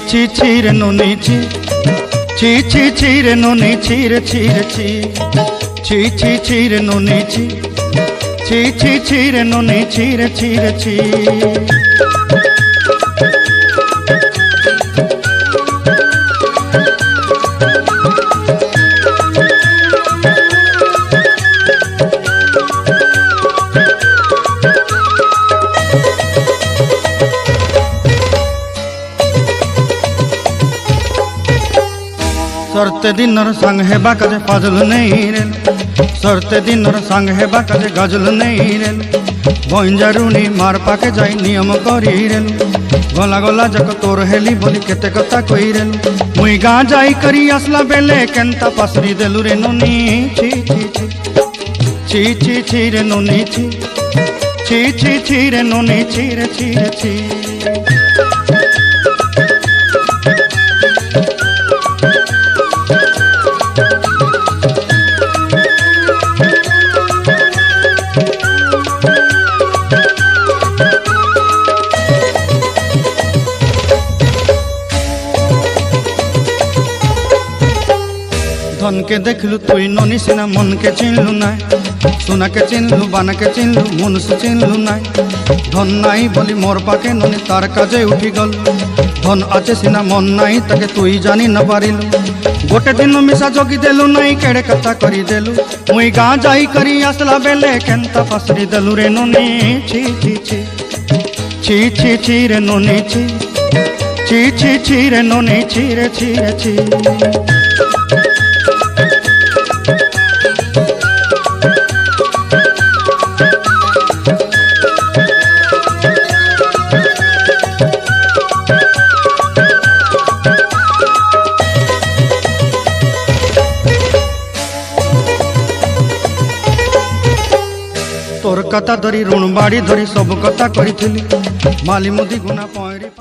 ছি ছি রে নুনি ছি ছি ছি ছি রে নুনি ছি রে ছি রে ছি ছি ছি ছি রে নুনি ছি ছি ছি ছি রে নুনি ছি রে ছি রে ছি सरते दिनर संग हेबा काजे फाजल नहीं रेल सरते दिनर संग हेबा काजे गजल नहीं रेल बंजारुनी मार पाके जाई नियम करी रेल गला गला जक तोर हेली बोली केते कथा कई रेल मुई गाँ जाई करी आसला बेले केंता पासरी देलु रे नुनी छी छी छी छी छी छी रे नुनी छी छी छी छी रे नुनी छी रे छी रे छी धन के देखलु तुई ननी सिना मन के चिन्हलु नाय सोना के चिन्हलु बाना के चिन्हलु मनुष्य चिन्हलु नाय धन नाई बोली मोर पाके ननी तार काजे उठी गल धन आचे सिना मन नाई ताके तुई जानी न पारिलु गोटे दिन मिसा जोगी देलु नाई केड़े कथा करी देलु मुई गाँ जाई करी आसला बेले केंता पासरी देलु रे ननी छी छी छी छी छी छी रे ननी छी छी छी छी रे ननी छी रे छी रे छी तोर कथा धरी ऋण बाड़ी धरी सब कथा करी माली मुदी गुना पहरी।